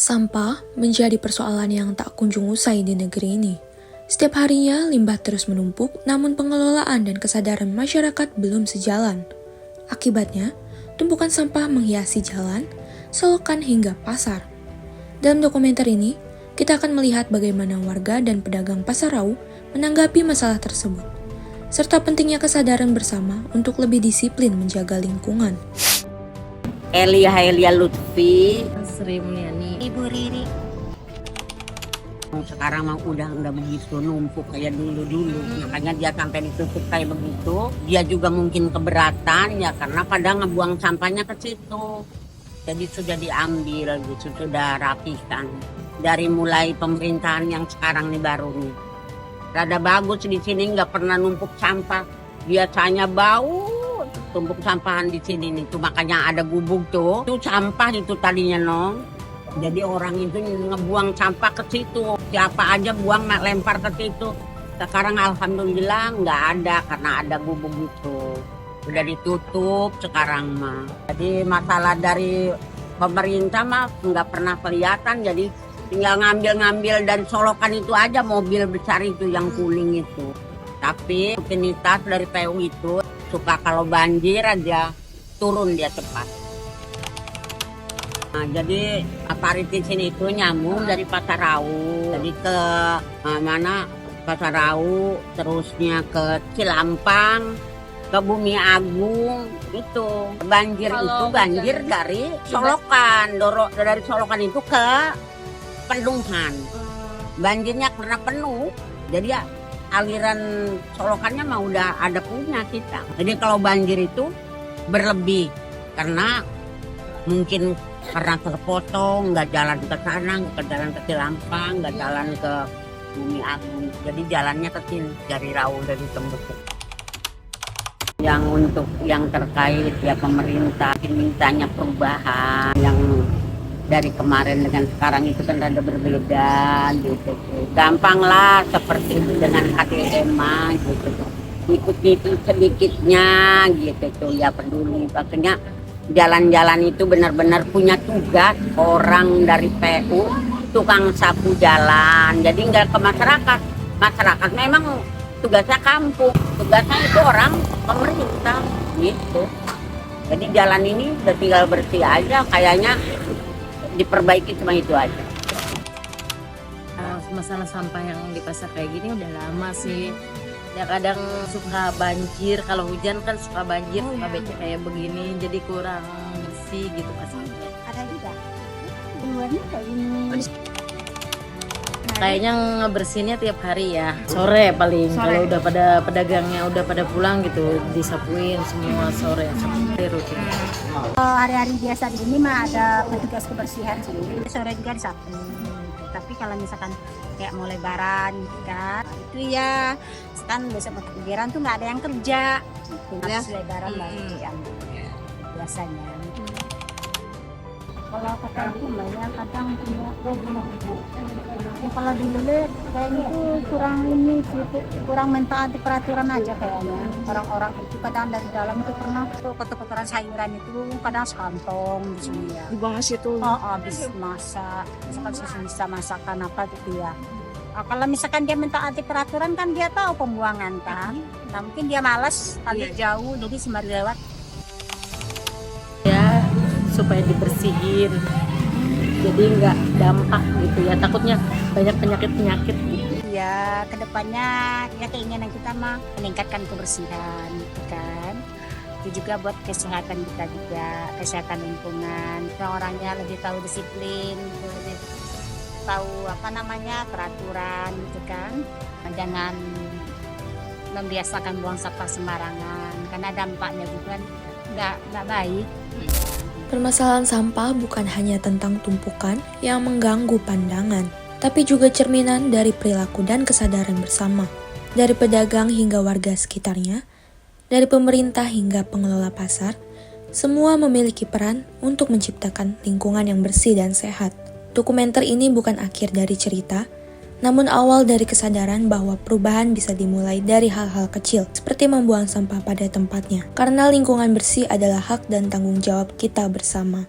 Sampah menjadi persoalan yang tak kunjung usai di negeri ini. Setiap harinya limbah terus menumpuk, namun pengelolaan dan kesadaran masyarakat belum sejalan. Akibatnya, tumpukan sampah menghiasi jalan, selokan hingga pasar. Dalam dokumenter ini, kita akan melihat bagaimana warga dan pedagang pasar Rau menanggapi masalah tersebut, serta pentingnya kesadaran bersama untuk lebih disiplin menjaga lingkungan. Elia Lutfi, Sri Mulyani, Ibu Riri. Sekarang mah udah begitu numpuk kayak dulu. Makanya dia sampai ditutup kayak begitu. Dia juga mungkin keberatan ya karena pada ngebuang sampahnya ke situ. Jadi sudah diambil gitu, sudah rapikan. Dari mulai pemerintahan yang sekarang nih baru nih. Rada bagus di sini, nggak pernah numpuk sampah. Biasanya bau tumpuk sampahan di sini nih. Tuh makanya ada gubuk tuh. Itu sampah itu tadinya nong. Jadi orang itu ngebuang sampah ke situ. Siapa aja buang lempar ke situ. Sekarang alhamdulillah nggak ada karena ada gubuk itu. Udah ditutup sekarang mah. Jadi masalah dari pemerintah mah nggak pernah kelihatan. Jadi tinggal ngambil dan solokan itu aja mobil besar itu yang kuning itu. Tapi rutinitas dari PU itu suka kalau banjir aja turun dia cepat. Nah, jadi aparitis ini itu nyambung dari Pasar Rau. Jadi ke mana Pasar Rau, terusnya ke Cilampang, ke Bumi Agung itu. Banjir itu banjir dari solokan, dari solokan itu ke Pendungan. Banjirnya karena penuh, jadi ya aliran solokannya mah udah ada punya kita. Jadi kalau banjir itu berlebih karena mungkin karena terpotong, nggak jalan ke sana, nggak jalan ke Cilampang, nggak jalan ke Bumi Agung. Jadi jalannya ke sini dari Rau, dari Tembus. Yang untuk yang terkait ya pemerintah mintanya perubahan yang dari kemarin dengan sekarang itu kan ada berbeda gitu. Gampang lah seperti itu dengan KTM gitu. Ikut sedikitnya gitu tuh ya peduli. Maksudnya jalan-jalan itu benar-benar punya tugas orang dari PU, tukang sapu jalan. Jadi nggak ke masyarakat. Masyarakat memang tugasnya kampung, tugasnya itu orang pemerintah gitu. Jadi jalan ini udah tinggal bersih aja kayaknya. Diperbaiki cuma itu aja. Masalah sampah yang di pasar kayak gini udah lama sih. Ya kadang suka banjir, kalau hujan kan suka banjir, suka becek kayak begini, jadi kurang bersih gitu pasarnya. Ada juga. Luarnya kayak gini. Kayaknya ngebersihinnya tiap hari ya. Sore paling kalau udah pada pedagangnya udah pada pulang gitu disapuin semua sore rutin. Hari-hari biasa di sini mah ada petugas kebersihan sih. Sore juga disapu. Tapi kalau misalkan kayak mau lebaran gitu kan, itu ya kan besok lebaran tuh nggak ada yang kerja. Habis lebaran baru yang biasanya. Kalau kata itu banyak kadang punya kalau dulu kayaknya itu kurang mentaati peraturan aja kayaknya orang-orang itu kadang dari dalam itu pernah tuh kotor-kotoran sayuran itu kadang sekantong di sini ya dibuang ke situ. Habis masak misalkan bisa masakan apa gitu ya. Kalau misalkan dia mentaati peraturan kan dia tahu pembuangan kan, nah mungkin dia malas kali jauh jadi sembari lewat Ya supaya dibersihin, jadi nggak dampak gitu ya, takutnya banyak penyakit gitu. ya. Kedepannya ya keinginan kita mah meningkatkan kebersihan gitu kan, itu juga buat kesehatan kita juga, kesehatan lingkungan, orangnya lebih tahu disiplin gitu, lebih tahu peraturan gitu kan, jangan membiasakan buang sampah sembarangan karena dampaknya juga nggak baik. Permasalahan sampah bukan hanya tentang tumpukan yang mengganggu pandangan, tapi juga cerminan dari perilaku dan kesadaran bersama. Dari pedagang hingga warga sekitarnya, dari pemerintah hingga pengelola pasar, semua memiliki peran untuk menciptakan lingkungan yang bersih dan sehat. Dokumenter ini bukan akhir dari cerita, namun awal dari kesadaran bahwa perubahan bisa dimulai dari hal-hal kecil, seperti membuang sampah pada tempatnya. Karena lingkungan bersih adalah hak dan tanggung jawab kita bersama.